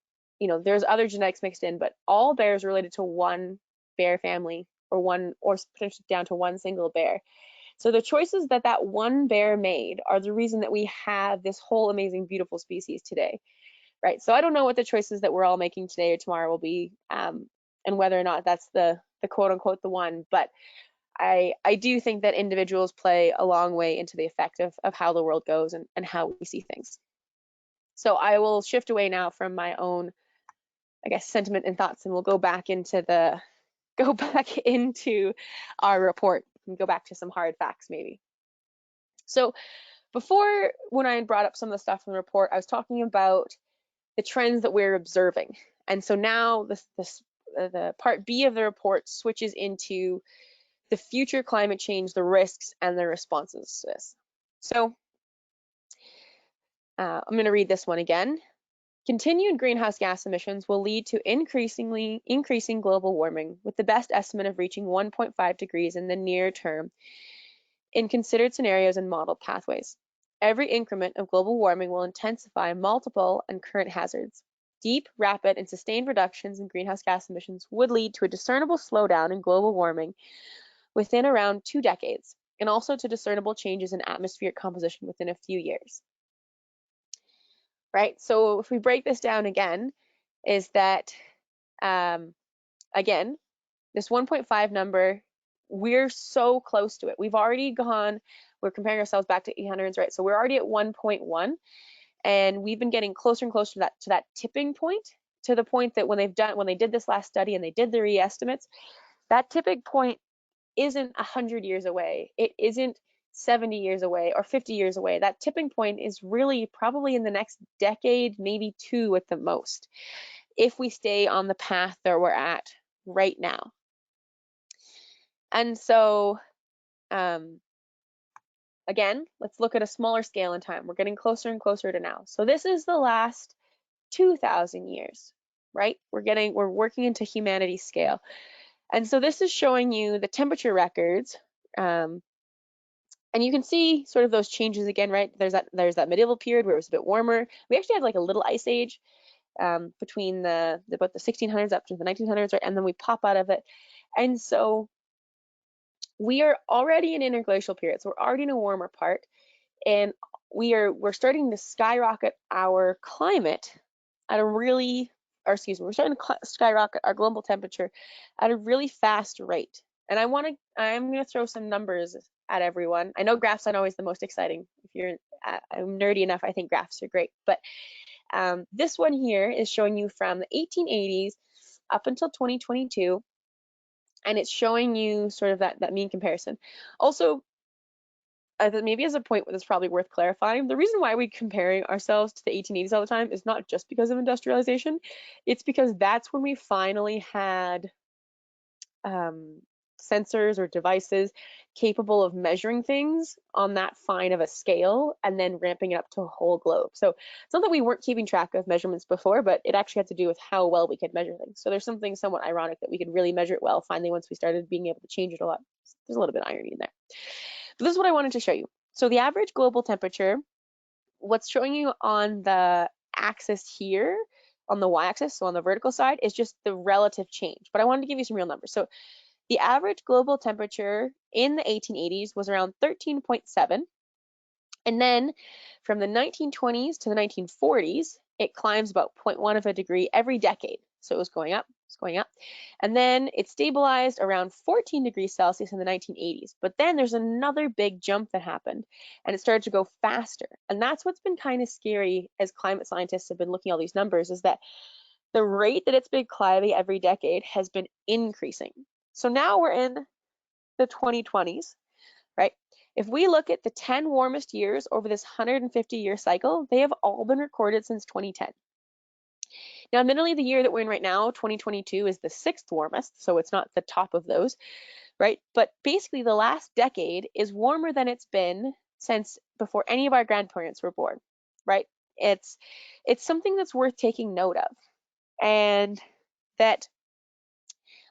there's other genetics mixed in, but all bears are related to one bear family, or potentially down to one single bear. So the choices that one bear made are the reason that we have this whole amazing, beautiful species today, right? So I don't know what the choices that we're all making today or tomorrow will be, and whether or not that's the quote unquote the one, but I do think that individuals play a long way into the effect of how the world goes and how we see things. So I will shift away now from my own, I guess, sentiment and thoughts, and we'll go back into our report and go back to some hard facts maybe. So before, when I brought up some of the stuff in the report, I was talking about the trends that we're observing. And so now the part B of the report switches into the future climate change, the risks, and the responses to this. So I'm going to read this one again. Continued greenhouse gas emissions will lead to increasing global warming, with the best estimate of reaching 1.5 degrees in the near term in considered scenarios and modeled pathways. Every increment of global warming will intensify multiple and current hazards. Deep, rapid, and sustained reductions in greenhouse gas emissions would lead to a discernible slowdown in global warming within around 2 decades, and also to discernible changes in atmospheric composition within a few years. Right? So if we break this down again, is that, again, This 1.5 number, we're so close to it. We've already gone, we're comparing ourselves back to 800s, right? So we're already at 1.1, and we've been getting closer and closer to that tipping point, to the point that when they did this last study and they did the re-estimates, that tipping point isn't 100 years away. It isn't 70 years away or 50 years away. That tipping point is really probably in the next decade, maybe 2 at the most, if we stay on the path that we're at right now. And so, again, let's look at a smaller scale in time. We're getting closer and closer to now. So this is the last 2,000 years, right? We're working into humanity's scale. And so this is showing you the temperature records. And you can see sort of those changes again, right? There's that medieval period where it was a bit warmer. We actually had like a little ice age between about the 1600s up to the 1900s, right? And then we pop out of it. And so we are already in interglacial periods. So we're already in a warmer part, and we're starting to skyrocket our climate at a really, or excuse me, we're starting to skyrocket our global temperature at a really fast rate. And I'm going to throw some numbers at everyone. I know graphs aren't always the most exciting. If you're I'm nerdy enough, I think graphs are great. But this one here is showing you from the 1880s up until 2022. And it's showing you sort of that mean comparison. Also, maybe as a point that's probably worth clarifying, the reason why we're comparing ourselves to the 1880s all the time is not just because of industrialization. It's because that's when we finally had sensors or devices capable of measuring things on that fine of a scale and then ramping it up to a whole globe. So it's not that we weren't keeping track of measurements before, but it actually had to do with how well we could measure things. So there's something somewhat ironic that we could really measure it well finally once we started being able to change it a lot. There's a little bit of irony in there. But this is what I wanted to show you. So the average global temperature, what's showing you on the axis here, on the y-axis, so on the vertical side, is just the relative change. But I wanted to give you some real numbers. So the average global temperature in the 1880s was around 13.7. And then from the 1920s to the 1940s, it climbs about 0.1 of a degree every decade. So it was going up, it's going up. And then it stabilized around 14 degrees Celsius in the 1980s. But then there's another big jump that happened, and it started to go faster. And that's what's been kind of scary as climate scientists have been looking at all these numbers, is that the rate that it's been climbing every decade has been increasing. So now we're in the 2020s, right? If we look at the 10 warmest years over this 150-year cycle, they have all been recorded since 2010. Now, admittedly, the year that we're in right now, 2022, is the 6th warmest, so it's not the top of those, right? But basically, the last decade is warmer than it's been since before any of our grandparents were born, right? It's something that's worth taking note of. And that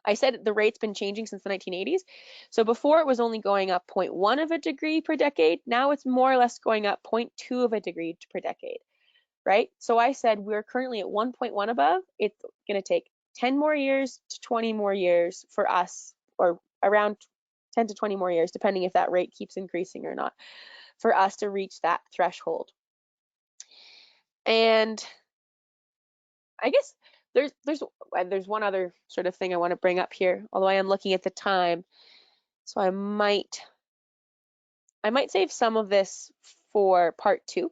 I said the rate's been changing since the 1980s. So before it was only going up 0.1 of a degree per decade. Now it's more or less going up 0.2 of a degree per decade, right? So I said we're currently at 1.1 above. It's going to take 10 more years to 20 more years for us, or around 10 to 20 more years, depending if that rate keeps increasing or not, for us to reach that threshold. And I guess there's one other sort of thing I want to bring up here, although I am looking at the time, so I might save some of this for part 2,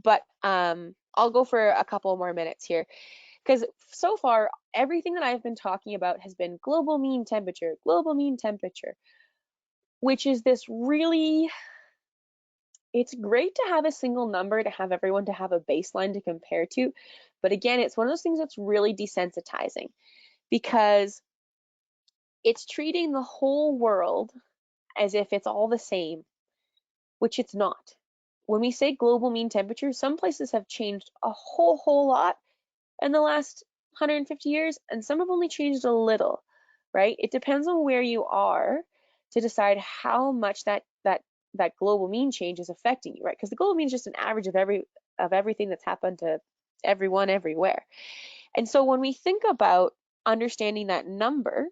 but I'll go for a couple more minutes here, because so far everything that I've been talking about has been global mean temperature, which is this really, it's great to have a single number, to have everyone to have a baseline to compare to. But again, it's one of those things that's really desensitizing, because it's treating the whole world as if it's all the same, which it's not. When we say global mean temperature, some places have changed a whole lot in the last 150 years, and some have only changed a little, right? It depends on where you are to decide how much that global mean change is affecting you, right? Because the global mean is just an average of everything that's happened to everyone everywhere. And so when we think about understanding that number,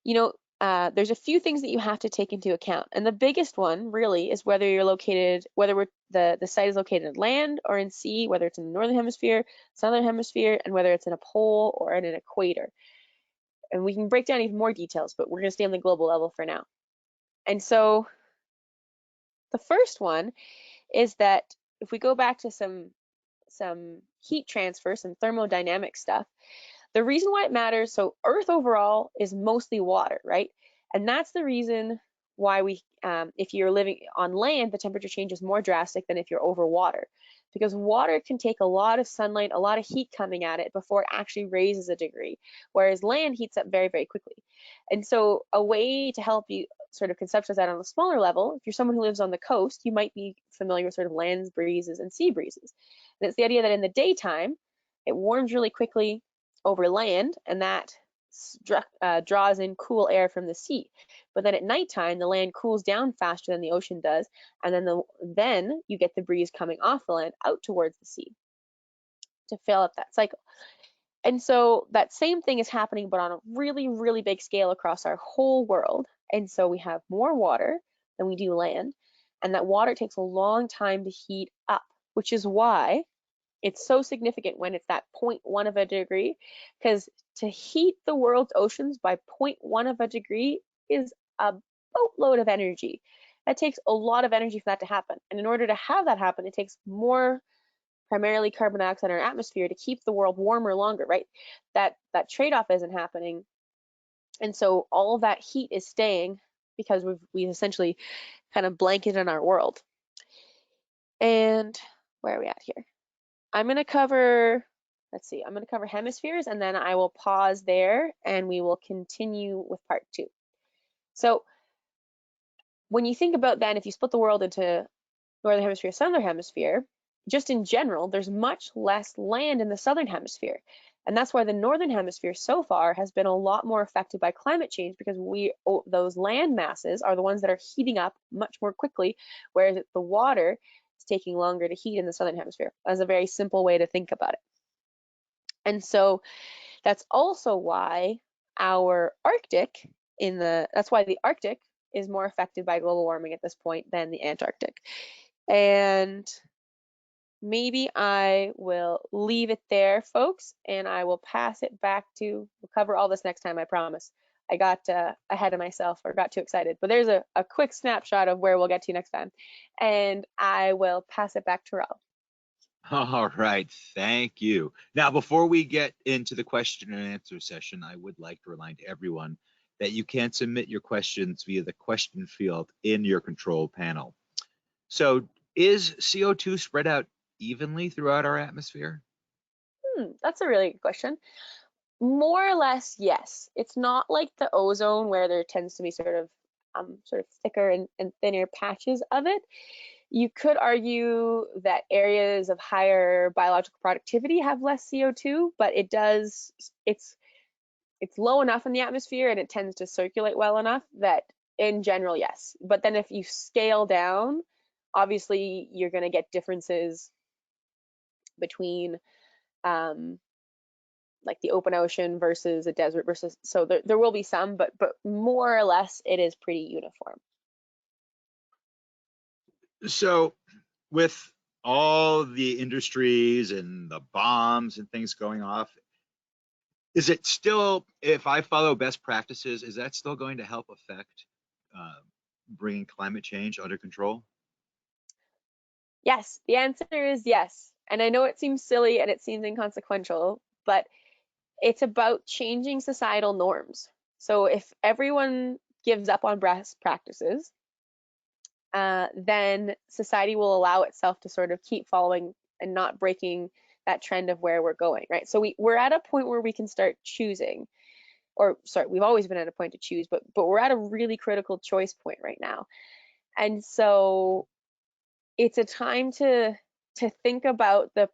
there's a few things that you have to take into account. And the biggest one really is whether the site is located in land or in sea, whether it's in the northern hemisphere, southern hemisphere, and whether it's in a pole or in an equator. And we can break down even more details, but we're going to stay on the global level for now. And so the first one is that if we go back to some heat transfer, some thermodynamic stuff, the reason why it matters, so Earth overall is mostly water, right? And that's the reason why if you're living on land, the temperature change is more drastic than if you're over water, because water can take a lot of sunlight, a lot of heat coming at it before it actually raises a degree, whereas land heats up very, very quickly. And so a way to help you sort of conceptualize that on a smaller level, if you're someone who lives on the coast, you might be familiar with sort of land breezes and sea breezes. And it's the idea that in the daytime, it warms really quickly over land, and that draws in cool air from the sea. But then at nighttime, the land cools down faster than the ocean does, and then you get the breeze coming off the land out towards the sea to fill up that cycle. And so that same thing is happening, but on a really, really big scale across our whole world. And so we have more water than we do land, and that water takes a long time to heat up, which is why it's so significant when it's that 0.1 of a degree, because to heat the world's oceans by 0.1 of a degree is a boatload of energy. That takes a lot of energy for that to happen. And in order to have that happen, it takes more, primarily carbon dioxide in our atmosphere, to keep the world warmer longer, right? That trade-off isn't happening. And so all of that heat is staying because we've essentially kind of blanketed in our world. And where are we at here? I'm going to cover, I'm going to cover hemispheres, and then I will pause there and we will continue with part 2. So when you think about then, if you split the world into northern hemisphere, southern hemisphere, just in general, there's much less land in the southern hemisphere. And that's why the northern hemisphere so far has been a lot more affected by climate change, because those land masses are the ones that are heating up much more quickly, whereas the water is taking longer to heat in the southern hemisphere. That's a very simple way to think about it. And so that's also why that's why the Arctic is more affected by global warming at this point than the Antarctic. And maybe I will leave it there, folks, and I will pass it back we'll cover all this next time, I promise. I got ahead of myself, or got too excited, but there's a quick snapshot of where we'll get to next time, and I will pass it back to Rob. All right, thank you. Now, before we get into the question and answer session, I would like to remind everyone that you can submit your questions via the question field in your control panel. So, is CO2 spread out evenly throughout our atmosphere? That's a really good question. More or less, yes. It's not like the ozone, where there tends to be sort of thicker and thinner patches of it. You could argue that areas of higher biological productivity have less CO2, but it's low enough in the atmosphere and it tends to circulate well enough that in general, yes. But then if you scale down, obviously you're going to get differences between like the open ocean versus a desert versus, so there will be some, but more or less it is pretty uniform. So with all the industries and the bombs and things going off, is it still, if I follow best practices, is that still going to help affect bringing climate change under control? Yes, the answer is yes. And I know it seems silly and it seems inconsequential, but it's about changing societal norms. So if everyone gives up on best practices, then society will allow itself to sort of keep following and not breaking that trend of where we're going, right? So we're at a point where we can start choosing, or sorry, we've always been at a point to choose, but we're at a really critical choice point right now. And so it's a time to think about the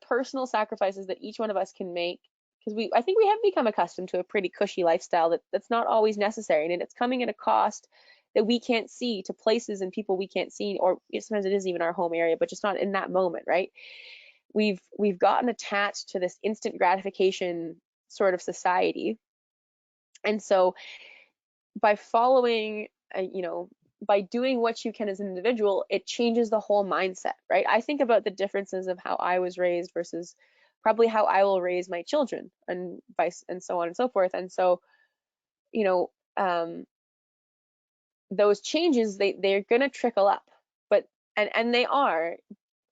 personal sacrifices that each one of us can make, because I think we have become accustomed to a pretty cushy lifestyle that's not always necessary, and it's coming at a cost that we can't see, to places and people we can't see, or sometimes it isn't even our home area, but just not in that moment, right? We've gotten attached to this instant gratification sort of society, and so by following, by doing what you can as an individual, it changes the whole mindset, right? I think about the differences of how I was raised versus probably how I will raise my children, and vice, and so on and so forth. And so, you know, those changes, they're going to trickle up, but and they are.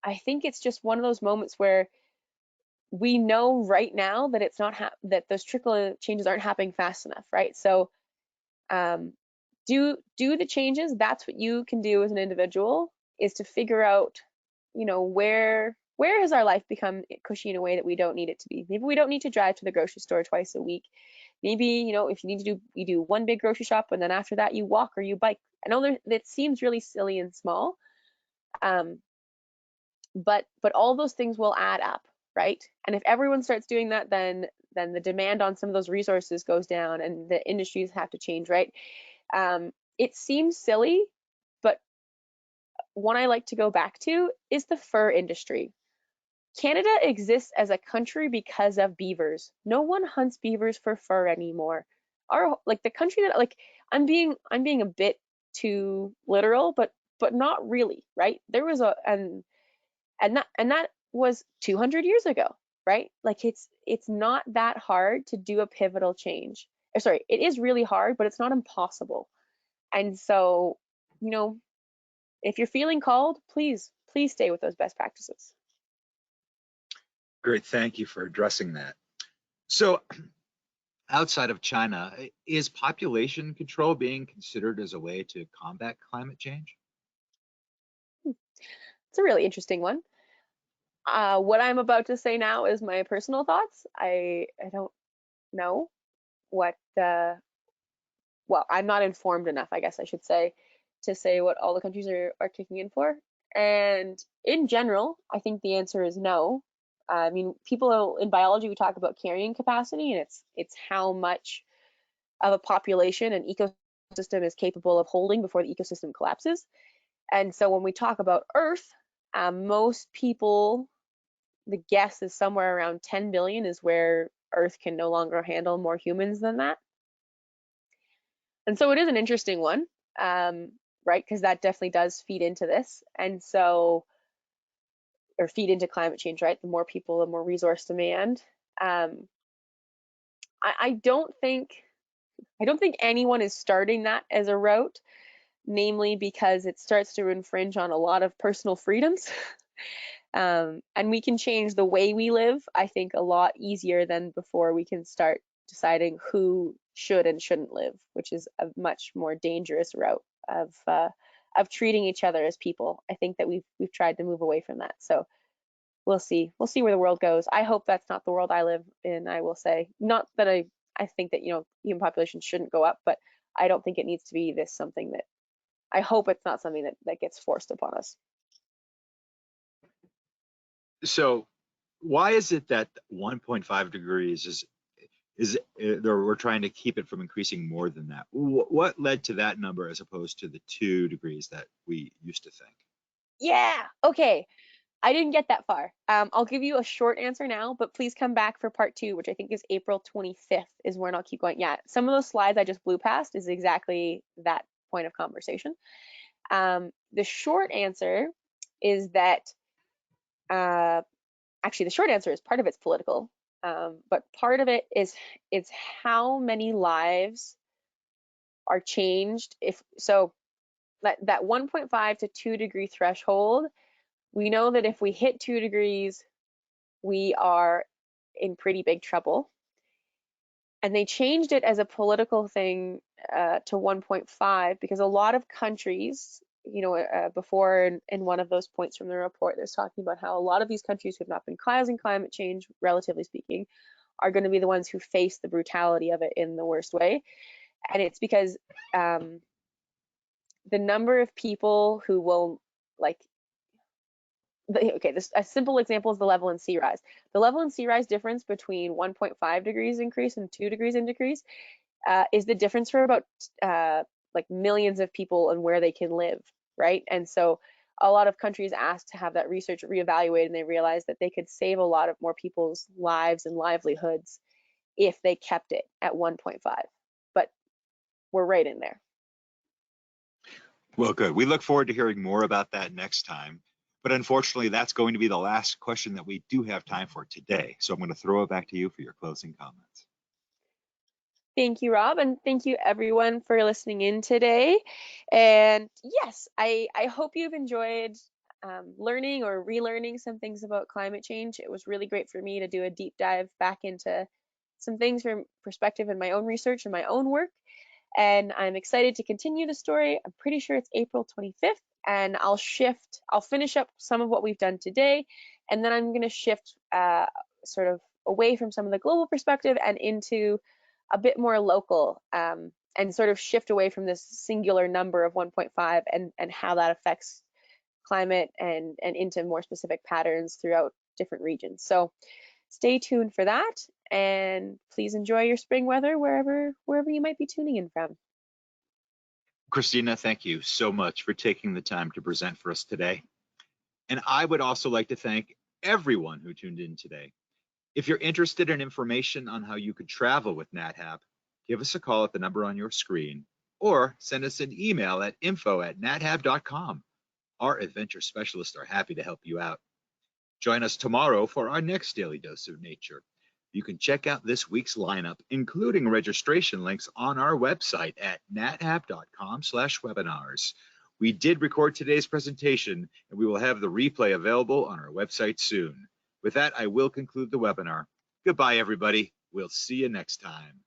I think it's just one of those moments where we know right now that it's not that those trickle changes aren't happening fast enough, right? So do the changes. That's what you can do as an individual, is to figure out, you know, where has our life become cushy in a way that we don't need it to be. Maybe we don't need to drive to the grocery store twice a week. Maybe, you know, if you need to do, you do one big grocery shop, and then after that you walk or you bike. I know that seems really silly and small, but all those things will add up, right? And if everyone starts doing that, then the demand on some of those resources goes down, and the industries have to change, right? It seems silly, but one I like to go back to is the fur industry. Canada exists as a country because of beavers. No one hunts beavers for fur anymore. Like the country that, like, I'm being a bit too literal, but not really, right? There was and that was 200 years ago, right? Like it's not that hard to do a pivotal change. Or sorry, it is really hard, but it's not impossible. And so, you know, if you're feeling called, please stay with those best practices. Great, thank you for addressing that. So outside of China, is population control being considered as a way to combat climate change? It's a really interesting one. What I'm about to say now is my personal thoughts. I don't know what well, I'm not informed enough, I guess I should say, to say what all the countries are kicking in for. And in general, I think the answer is no. I mean, people in biology, we talk about carrying capacity, and it's how much of a population an ecosystem is capable of holding before the ecosystem collapses. And so when we talk about Earth, most people, the guess is somewhere around 10 billion is where Earth can no longer handle more humans than that. And so it is an interesting one, right? Because that definitely does feed into this. And so, or feed into climate change, right? The more people, the more resource demand. I don't think anyone is starting that as a route, namely because it starts to infringe on a lot of personal freedoms. And we can change the way we live, I think, a lot easier than before we can start deciding who should and shouldn't live, which is a much more dangerous route of treating each other as people. I think that we've tried to move away from that. So we'll see where the world goes. I hope that's not the world I live in. I will say, not that I think that, you know, human population shouldn't go up, but I don't think it needs to be this something that, I hope it's not something that gets forced upon us. So why is it that 1.5 degrees we're trying to keep it from increasing more than that? What led to that number as opposed to the 2 degrees that we used to think? Yeah, okay. I didn't get that far. I'll give you a short answer now, but please come back for part 2, which I think is April 25th is when I'll keep going. Yeah, some of those slides I just blew past is exactly that point of conversation. The short answer is that, actually the short answer is part of it's political, but part of it is how many lives are changed. If so, that 1.5 to 2 degree threshold, we know that if we hit 2 degrees, we are in pretty big trouble. And they changed it as a political thing to 1.5 because a lot of countries, you know, before in one of those points from the report, there's talking about how a lot of these countries who have not been causing climate change, relatively speaking, are going to be the ones who face the brutality of it in the worst way. And it's because the number of people who will, like, okay, a simple example is the level in sea rise. The level in sea rise difference between 1.5 degrees increase and 2 degrees in decrease is the difference for about like millions of people and where they can live, right? And so a lot of countries asked to have that research reevaluated, and they realized that they could save a lot of more people's lives and livelihoods if they kept it at 1.5. But we're right in there. Well, good. We look forward to hearing more about that next time. But unfortunately, that's going to be the last question that we do have time for today. So I'm going to throw it back to you for your closing comments. Thank you, Rob, and thank you everyone for listening in today. And yes, I hope you've enjoyed learning or relearning some things about climate change. It was really great for me to do a deep dive back into some things from perspective in my own research and my own work. And I'm excited to continue the story. I'm pretty sure it's April 25th, and I'll finish up some of what we've done today, and then I'm going to shift sort of away from some of the global perspective and into a bit more local, and sort of shift away from this singular number of 1.5 and how that affects climate and into more specific patterns throughout different regions. So stay tuned for that, and please enjoy your spring weather wherever you might be tuning in from. Kristina, thank you so much for taking the time to present for us today. And I would also like to thank everyone who tuned in today. If you're interested in information on how you could travel with NatHab, give us a call at the number on your screen or send us an email at info@nathab.com. Our adventure specialists are happy to help you out. Join us tomorrow for our next Daily Dose of Nature. You can check out this week's lineup, including registration links, on our website at nathab.com/webinars. We did record today's presentation, and we will have the replay available on our website soon. With that, I will conclude the webinar. Goodbye, everybody. We'll see you next time.